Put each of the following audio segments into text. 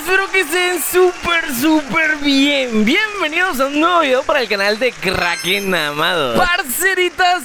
espero que estén súper bien. Bienvenidos a un nuevo video para el canal de Kraken Amador. Parceritos,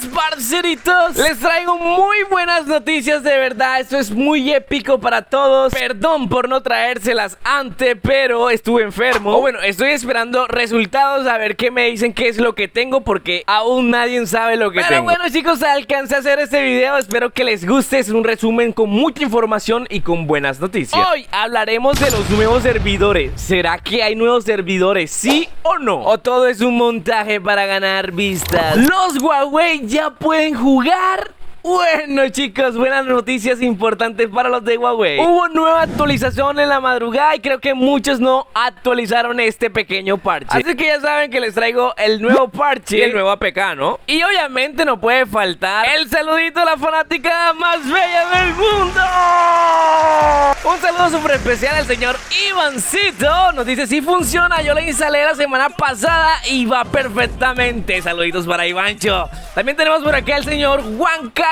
les traigo muy buenas noticias, de verdad. Esto es muy épico para todos. Perdón por no traérselas antes, pero estuve enfermo. O bueno, estoy esperando resultados, a ver qué me dicen qué es lo que tengo, porque aún nadie sabe lo que tengo. Pero bueno, chicos, alcancé a hacer este video. Espero que les guste. Es un resumen con mucha información y con buenas noticias. Hoy hablaremos de los nuevos servidores. ¿Será que hay nuevos servidores? ¿Sí o no? ¿O todo es un montaje para ganar vistas? ¿Los Huawei ya pueden jugar? Bueno, chicos, buenas noticias importantes para los de Huawei. Hubo nueva actualización en la madrugada y creo que muchos no actualizaron este pequeño parche. Así que ya saben que les traigo el nuevo parche y el nuevo APK, ¿no? Y obviamente no puede faltar el saludito a la fanática más bella del mundo. Un saludo súper especial al señor Ivancito. Nos dice, sí funciona, yo la instalé la semana pasada y va perfectamente. Saluditos para Ivancho. También tenemos por acá al señor Juanca.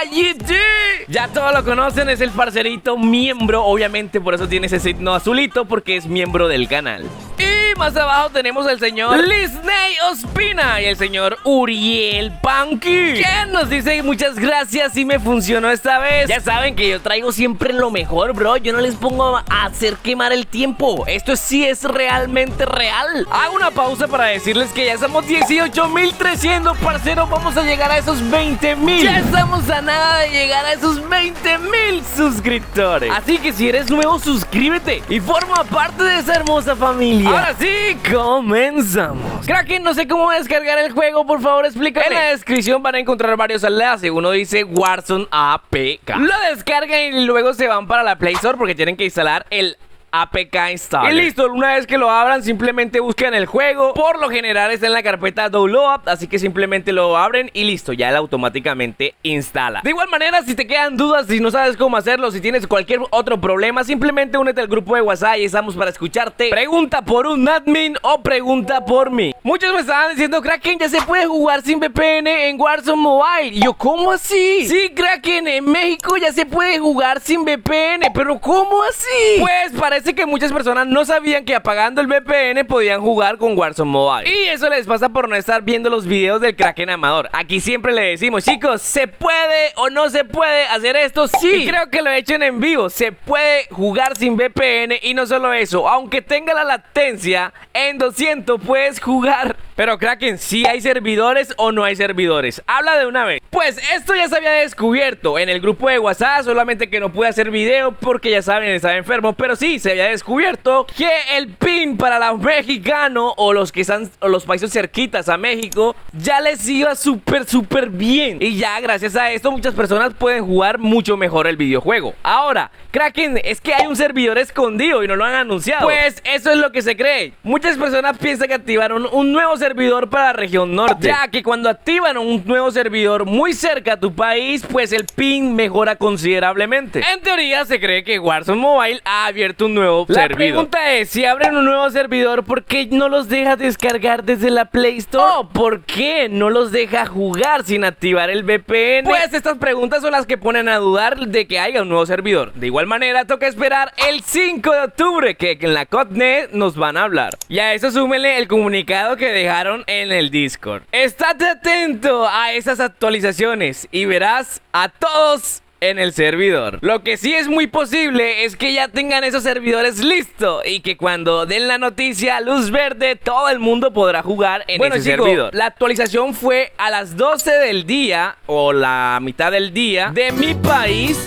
Ya todos lo conocen, es el parcerito miembro. Obviamente por eso tiene ese signo azulito, porque es miembro del canal. Y más abajo tenemos al señor Lisney Ospina y el señor Uriel Punky, que nos dice muchas gracias, y me funcionó esta vez. Ya saben que yo traigo siempre lo mejor, bro. Yo no les pongo a hacer quemar el tiempo. Esto sí es realmente real. Hago una pausa para decirles que ya somos 18.300, parceros. Vamos a llegar a esos 20.000. Ya estamos a nada de llegar a esos 20.000 suscriptores. Así que si eres nuevo, suscríbete y forma parte de esa hermosa familia. Ahora sí, comenzamos. Kraken, no sé cómo descargar el juego, por favor explícame. En la descripción van a encontrar varios enlaces. Uno dice Warzone APK. Lo descargan y luego se van para la Play Store porque tienen que instalar el APK Installer. Y listo, una vez que lo abran, simplemente buscan el juego. Por lo general está en la carpeta Download, así que simplemente lo abren y listo, ya él automáticamente instala. De igual manera, si te quedan dudas, si no sabes cómo hacerlo, si tienes cualquier otro problema, simplemente únete al grupo de WhatsApp y estamos para escucharte. Pregunta por un admin o pregunta por mí. Muchos me estaban diciendo, Kraken, ya se puede jugar sin VPN en Warzone Mobile. Y yo, ¿cómo así? Sí, Kraken, en México ya se puede jugar sin VPN, pero ¿cómo así? Pues parece que muchas personas no sabían que apagando el VPN podían jugar con Warzone Mobile. Y eso les pasa por no estar viendo los videos del Kraken Amador. Aquí siempre le decimos, chicos, ¿se puede o no se puede hacer esto? Sí. Y creo que lo he hecho en vivo. Se puede jugar sin VPN y no solo eso, aunque tenga la latencia, en 200 puedes jugar. Pero Kraken, ¿sí hay servidores o no hay servidores? Habla de una vez. Pues esto ya se había descubierto en el grupo de WhatsApp, solamente que no pude hacer video porque ya saben, estaba enfermo. Pero sí, se había descubierto que el pin para los mexicanos o los que están, o los países cerquitas a México, ya les iba súper bien. Y ya gracias a esto muchas personas pueden jugar mucho mejor el videojuego. Ahora, Kraken, es que hay un servidor escondido y no lo han anunciado. Pues eso es lo que se cree. Muchas personas piensan que activaron un nuevo servidor para la región norte, ya que cuando activan un nuevo servidor muy cerca a tu país, pues el ping mejora considerablemente. En teoría se cree que Warzone Mobile ha abierto un nuevo servidor. La pregunta es, si abren un nuevo servidor, ¿por qué no los deja descargar desde la Play Store? ¿O por qué no los deja jugar sin activar el VPN? Pues estas preguntas son las que ponen a dudar de que haya un nuevo servidor. De igual manera, toca esperar el 5 de octubre, que en la CODNET nos van a hablar. Y a eso súmenle el comunicado que dejaron en el Discord. Estate atento a esas actualizaciones y verás a todos en el servidor. Lo que sí es muy posible es que ya tengan esos servidores listos y que cuando den la noticia luz verde, todo el mundo podrá jugar en ese servidor. La actualización fue a las 12 del día o la mitad del día de mi país.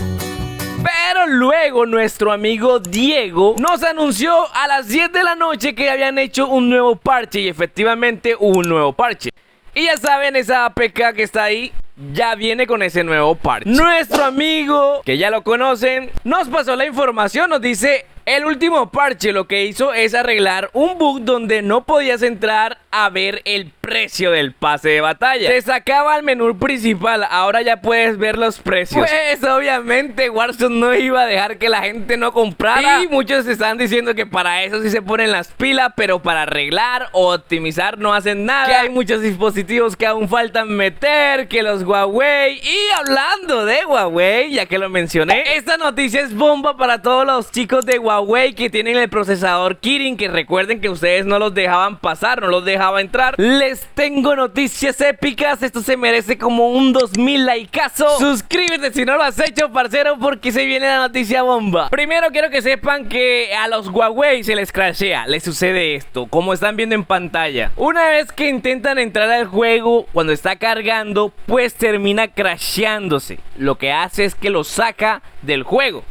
Pero luego nuestro amigo Diego nos anunció a las 10 de la noche que habían hecho un nuevo parche, y efectivamente hubo un nuevo parche. Y ya saben, esa APK que está ahí ya viene con ese nuevo parche. Nuestro amigo, que ya lo conocen, nos pasó la información, nos dice: el último parche lo que hizo es arreglar un bug donde no podías entrar a ver el precio del pase de batalla. Te sacaba al menú principal, ahora ya puedes ver los precios. Pues obviamente Warzone no iba a dejar que la gente no comprara. Y muchos están diciendo que para eso sí se ponen las pilas, pero para arreglar o optimizar no hacen nada. Que hay muchos dispositivos que aún faltan meter, que los Huawei. Y hablando de Huawei, ya que lo mencioné, esta noticia es bomba para todos los chicos de Huawei Huawei que tienen el procesador Kirin, que recuerden que ustedes no los dejaban pasar, no los dejaba entrar, les tengo noticias épicas. Esto se merece como un 2000 likeazos. Suscríbete si no lo has hecho, parcero, porque se viene la noticia bomba. Primero quiero que sepan que a los Huawei se les crashea, les sucede esto, como están viendo en pantalla. Una vez que intentan entrar al juego, cuando está cargando, pues termina crasheándose. Lo que hace es que lo saca del juego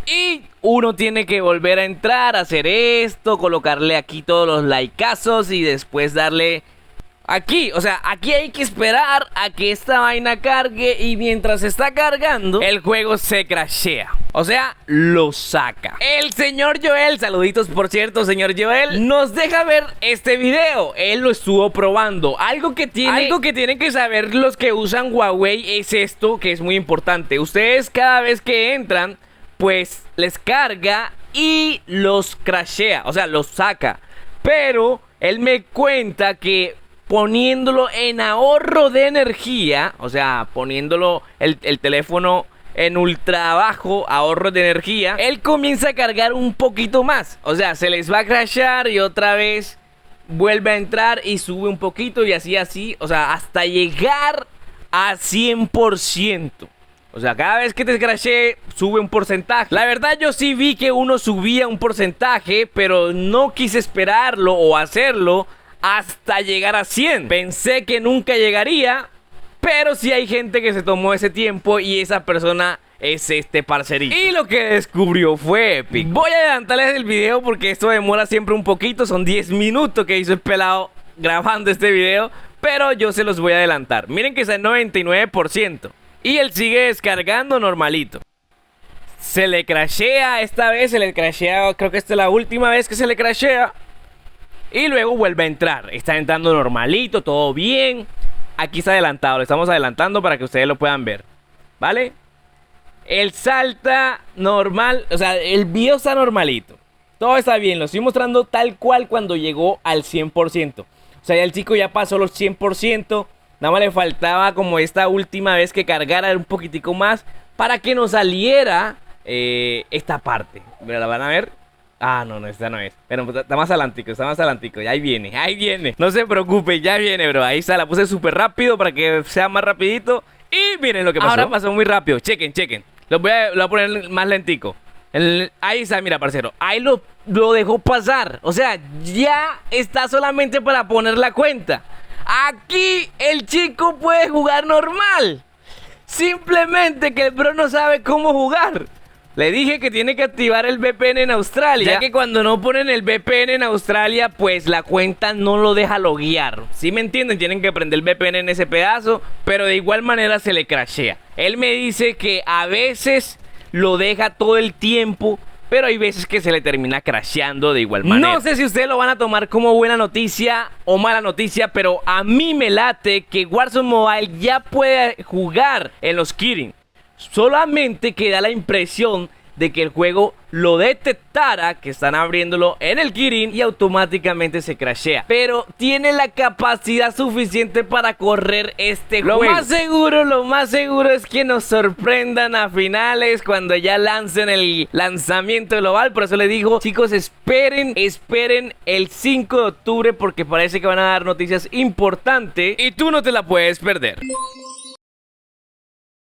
y uno tiene que volver a entrar, hacer esto, colocarle aquí todos los likeazos y después darle aquí. O sea, aquí hay que esperar a que esta vaina cargue, y mientras está cargando, el juego se crashea. O sea, lo saca. El señor Joel, saluditos por cierto, señor Joel, nos deja ver este video. Él lo estuvo probando. Algo que tienen que saber los que usan Huawei es esto, que es muy importante. Ustedes cada vez que entran, pues les carga y los crashea, o sea, los saca. Pero él me cuenta que poniéndolo en ahorro de energía, o sea, poniéndolo el teléfono en ultra bajo ahorro de energía, él comienza a cargar un poquito más. O sea, se les va a crashear y otra vez vuelve a entrar y sube un poquito y así, o sea, hasta llegar a 100%. O sea, cada vez que te crashee, sube un porcentaje. La verdad, yo sí vi que uno subía un porcentaje, pero no quise esperarlo o hacerlo hasta llegar a 100. Pensé que nunca llegaría, pero sí hay gente que se tomó ese tiempo y esa persona es este parcerito. Y lo que descubrió fue épico. Voy a adelantarles el video porque esto demora siempre un poquito. Son 10 minutos que hizo el pelado grabando este video, pero yo se los voy a adelantar. Miren que está en 99%. Y él sigue descargando normalito. Se le crashea esta vez, se le crashea, creo que esta es la última vez que se le crashea. Y luego vuelve a entrar. Está entrando normalito, todo bien. Aquí está adelantado, lo estamos adelantando para que ustedes lo puedan ver, ¿vale? Él salta normal, o sea, el video está normalito. Todo está bien, lo estoy mostrando tal cual cuando llegó al 100%. O sea, ya el chico ya pasó los 100%. Nada más le faltaba como esta última vez que cargara un poquitico más para que nos saliera esta parte. ¿La van a ver? Ah, no, esta no es. Pero está más adelantico, ya ahí viene. No se preocupe, ya viene, bro. Ahí está, la puse súper rápido para que sea más rapidito. Y miren lo que pasó. Ahora pasó muy rápido, chequen. Lo voy a poner más lentico. Ahí está, mira, parcero. Ahí lo dejó pasar. O sea, ya está solamente para poner la cuenta. Aquí el chico puede jugar normal. Simplemente que el bro no sabe cómo jugar. Le dije que tiene que activar el VPN en Australia, ya que cuando no ponen el VPN en Australia, pues la cuenta no lo deja loguear. ¿Sí me entienden? Tienen que prender el VPN en ese pedazo, pero de igual manera se le crashea. Él me dice que a veces lo deja todo el tiempo, pero hay veces que se le termina crasheando de igual manera. No sé si ustedes lo van a tomar como buena noticia o mala noticia, pero a mí me late que Warzone Mobile ya puede jugar en los Kirin. Solamente que da la impresión de que el juego lo detectara, que están abriéndolo en el Kirin y automáticamente se crashea. Pero tiene la capacidad suficiente para correr este juego. Lo más seguro es que nos sorprendan a finales cuando ya lancen el lanzamiento global. Por eso les digo, chicos, esperen el 5 de octubre porque parece que van a dar noticias importantes y tú no te la puedes perder.